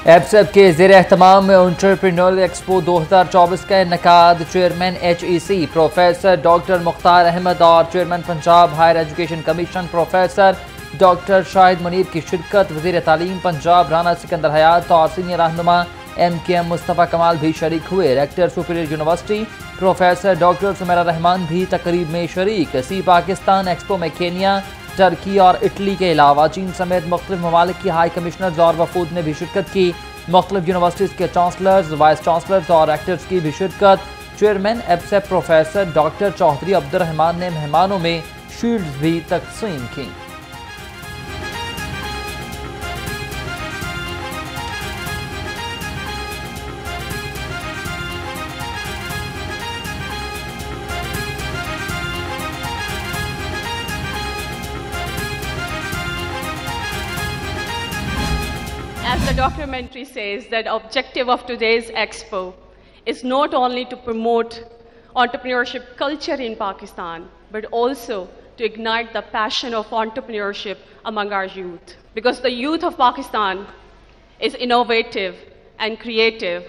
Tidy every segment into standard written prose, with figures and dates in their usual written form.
एपसेप के ज़ेर एहतमाम entrepreneur expo 2024 का इनकाद chairman HEC professor doctor Mukhtar Ahmed और chairman Punjab higher education commission professor doctor Shahid Munir की शिरकत। वज़ीर तालीम पंजाब राना सिकंदर हयात और सीनियर रहनुमा MKM मुस्तफ़ा कमाल भी शरीक हुए। Rector superior university professor doctor Sumera Rahman भी तकरीब में शरीक। सी पाकिस्तान एक्सपो में केन्या, टर्की और इटली के अलावा चीन समेत मुख्तलिफ ममालिक की हाई कमिश्नर्स और वफूद ने भी शिरकत की। मुख्तलिफ यूनिवर्सिटीज़ के चांसलर्स, वाइस चांसलर्स और रेक्टर्स की भी शिरकत। चेयरमैन एपसेप प्रोफेसर डॉक्टर चौधरी अब्दुर्रहमान ने मेहमानों में शील्ड्स भी तकसीम की। As the documentary says, that objective of today's expo is not only to promote entrepreneurship culture in Pakistan, but also to ignite the passion of entrepreneurship among our youth. Because the youth of Pakistan is innovative and creative,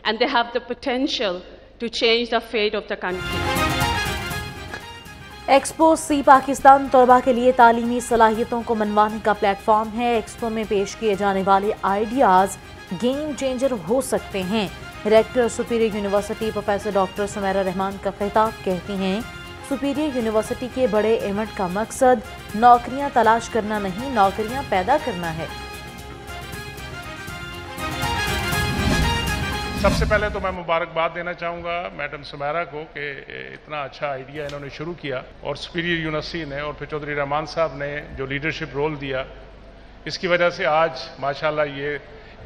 and they have the potential to change the fate of the country. Expo सी पाकिस्तान तलबा के लिए तालीमी सलाहियतों को मनवाने का platform है। Expo में पेश किए जाने वाले आइडियाज़ गेम चेंजर हो सकते हैं। Rector superior university professor doctor Sumera Rahman का खिताब कहती हैं, सुपीरियर यूनिवर्सिटी के बड़े इवेंट का मकसद नौकरियां तलाश करना नहीं, नौकरियां पैदा करना है। सबसे पहले तो मैं मुबारकबाद देना चाहूँगा मैडम सुमेरा को कि इतना अच्छा आइडिया इन्होंने शुरू किया, और सुपीरियर यूनिवर्सिटी ने और फिर चौधरी रहमान साहब ने जो लीडरशिप रोल दिया, इसकी वजह से आज माशाल्लाह ये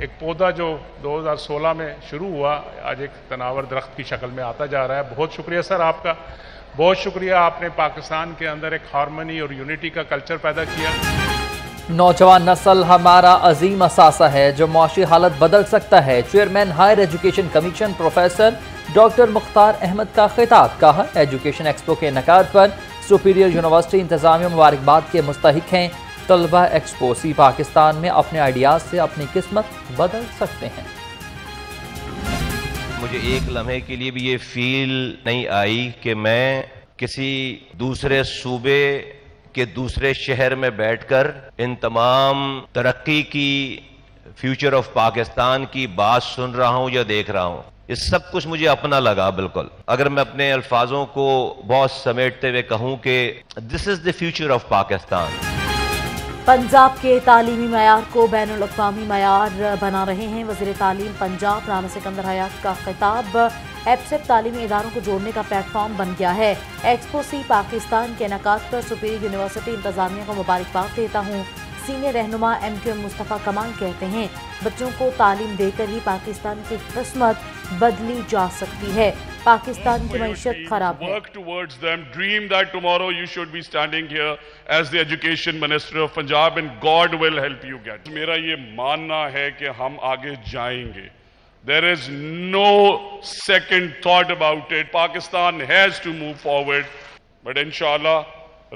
एक पौधा जो 2016 में शुरू हुआ आज एक तनावर दरख्त की शक्ल में आता जा रहा है। बहुत शुक्रिया सर आपका, बहुत शुक्रिया, आपने पाकिस्तान के अंदर एक हारमनी और यूनिटी का कल्चर पैदा किया। नौजवान नस्ल हमारा अजीम असासा है जो मुआशी हालत बदल सकता है। Chairman higher education commission professor doctor Mukhtar Ahmad का खिताब। कहा, एजुकेशन एक्सपो के इनकाद पर सुपीरियर यूनिवर्सिटी इंतजामिया मुबारकबाद के मुस्तहिक हैं। तलबा एक्सपो सी पाकिस्तान में अपने आइडियाज़ से अपनी किस्मत बदल सकते हैं। मुझे एक लम्हे के लिए भी ये फील नहीं आई कि मैं किसी दूसरे सूबे कि दूसरे शहर में बैठकर इन तमाम तरक्की की, फ्यूचर ऑफ पाकिस्तान की बात सुन रहा हूं या देख रहा हूं। ये सब कुछ मुझे अपना लगा बिल्कुल। अगर मैं अपने अल्फाजों को बहुत समेटते हुए कहूं कि this is the future of Pakistan. Punjab के तालीमी मयार को बैनुल अक़वामी मयार बना रहे हैं। वज़ीर तालीम पंजाब राना सिकंदर हयात का खिताब। एपसेप तालीमी इदारों को जोड़ने का प्लेटफॉर्म बन गया है। एक्सपो सी पाकिस्तान के इनकाद पर सुपीरियर यूनिवर्सिटी इंतजामिया को मुबारकबाद देता हूँ। सीनियर रहनुमा MKM मुस्तफ़ा कमाल कहते हैं, बच्चों को तालीम देकर ही पाकिस्तान की किस्मत बदली जा सकती है। पाकिस्तान की मईशत खराब है। Work towards them. Dream that tomorrow you should be standing here as the Education Minister of Punjab and God will help you get. मेरा ये मानना है कि हम आगे जाएंगे। There is no second thought about it. Pakistan has to move forward. But inshallah,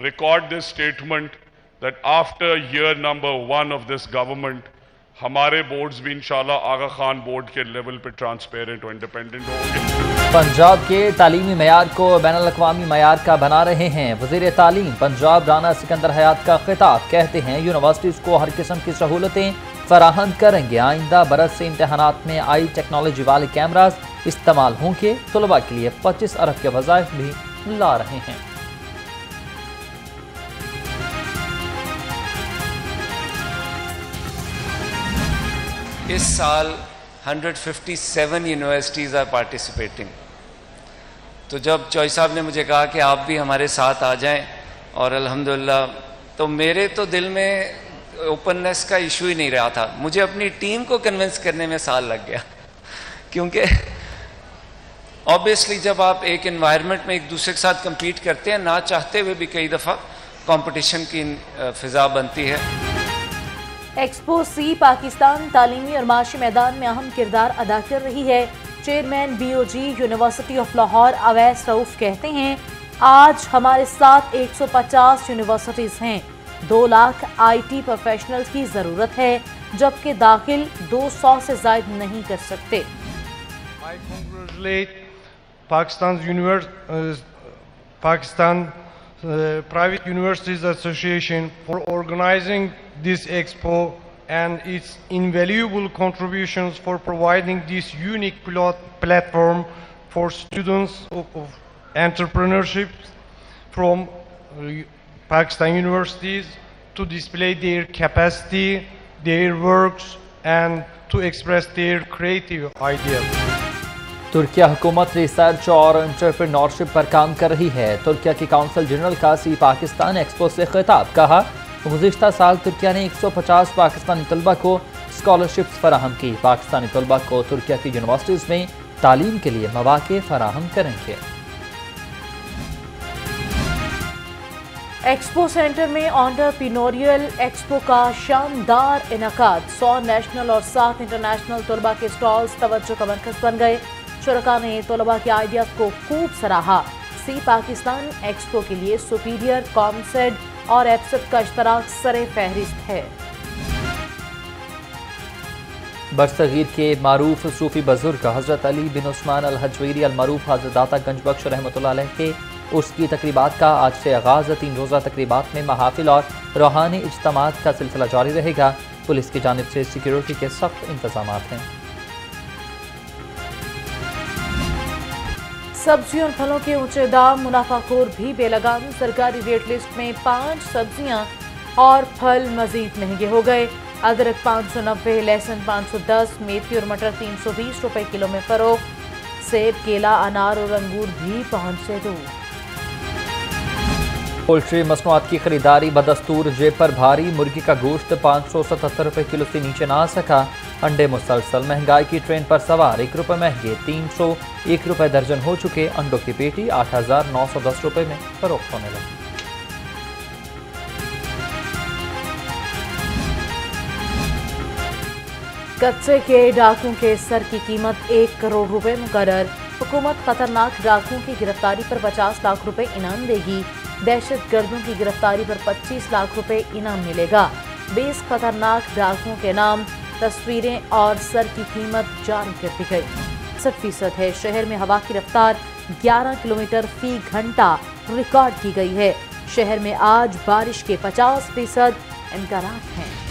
record this statement that after year number 1 of this government, हमारे boards भी इंशाल्लाह आगा खान बोर्ड के लेवल पे ट्रांसपेरेंट और इंडिपेंडेंट होंगे। पंजाब के तालीमी मयार को बैनुल अक़वामी मयार का बना रहे हैं। वज़ीर तालीम पंजाब राना सिकंदर हयात का खिताब। कहते हैं, यूनिवर्सिटीज़ को हर किस्म की सहूलतें फराहम करेंगे। आइंदा बरस से इम्तहानात में आई टेक्नोलॉजी वाले कैमराज इस्तेमाल होंगे। तलबा के लिए 25 अरब के वज़ाइफ भी ला रहे हैं। इस साल 157 यूनिवर्सिटीज़ आर पार्टिसिपेटिंग। तो जब चौधरी साहब ने मुझे कहा कि आप भी हमारे साथ आ जाएं, और अल्हम्दुलिल्लाह, तो मेरे तो दिल में ओपननेस का इशू ही नहीं रहा था। मुझे अपनी टीम को कन्विंस करने में साल लग गया, क्योंकि ऑब्वियसली जब आप एक एनवायरनमेंट में एक दूसरे के साथ compete करते हैं, ना चाहते हुए भी कई दफ़ा कंपटीशन की फिजा बनती है। एक्सपो सी पाकिस्तान तालीमी और माशी मैदान में अहम किरदार अदा कर रही है। Chairman BOG university of Lahore Awais Rauf कहते हैं, आज हमारे साथ 150 यूनिवर्सिटीज़ हैं। 2 लाख IT प्रोफेशनल्स की ज़रूरत है। जबकि दाखिल 200 से ज़ायद नहीं कर सकते। I congratulate Pakistan Private Universities Association for organizing this expo and its invaluable contributions for providing this unique platform for students of entrepreneurship from Pakistan universities to display their capacity, their works, and to express their creative ideas. Türkiye حکومت research اور entrepreneurship پر کام کر رہی ہے۔ ترکیہ کی council general کا سی Pakistan expo سے خطاب، کہا گزشتہ سال ترکیہ نے 150 پاکستانی طلبہ کو اسکالرشپس فراہم کی۔ پاکستانی طلبہ کو ترکیہ کی یونیورسٹیز میں تعلیم کے لیے مواقع فراہم کریں گے۔ ایکسپو سینٹر میں آنٹرپرینوریل ایکسپو کا شاندار انعقاد، 100 نیشنل اور 7 انٹرنیشنل طلبہ کے سٹالز توجہ کا مرکز بن گئے۔ شرکاء نے طلبہ کے آئیڈیاز کو خوب سراہا۔ سی پاکستان ایکسپو کے لیے سپیریئر، کامسیڈ اور ایپسپ کا اشتراک سر فہرست ہے۔ برصغیر کے معروف صوفی بزرگ حضرت علی بن عثمان الحجویری المعروف حضرت داتا گنج بخش رحمۃ اللہ علیہ کے عرس کی تقریبات کا آج سے آغاز۔ 3 روزہ تقریبات میں محافل اور روحانی اجتماعات کا سلسلہ جاری رہے گا۔ پولیس کی جانب سے سیکیورٹی کے سخت انتظامات ہیں۔ سبزیوں اور پھلوں کے اونچے دام، منافع خور بھی بے لگام۔ سرکاری ریٹ لسٹ میں 5 سبزیاں اور پھل مزید مہنگے ہو گئے۔ ادرک 590، لہسن 510، میتھی اور مٹر 320 روپے کلو میں فروخت۔ سیب، کیلا، انار اور انگور بھی پہنچے دور۔ پولٹری مصنوعات کی خریداری بدستور جیب پر بھاری۔ مرغی کا گوشت 577 روپے کلو سے نیچے نہ آ سکا۔ انڈے مسلسل مہنگائی کی ٹرین پر سوار، 1 روپے مہنگے، 301 روپے درجن ہو چکے۔ انڈوں کی پیٹی 8910 روپے میں فروخت ہونے لگی۔ کچے کے ڈاکوں کے سر کی قیمت 1 کروڑ روپے مقرر۔ حکومت خطرناک ڈاکوں کی گرفتاری پر 50 لاکھ روپے انعام دے گی۔ دہشت گردوں کی گرفتاری پر 25 لاکھ روپے انعام ملے گا۔ 20 خطرناک ڈاکوں کے نام، تصویریں اور سر کی قیمت جاری کر دی گئی۔ 60% ہے۔ شہر میں ہوا کی رفتار 11 کلومیٹر فی گھنٹہ ریکارڈ کی گئی ہے۔ شہر میں آج بارش کے 50% امکانات ہیں۔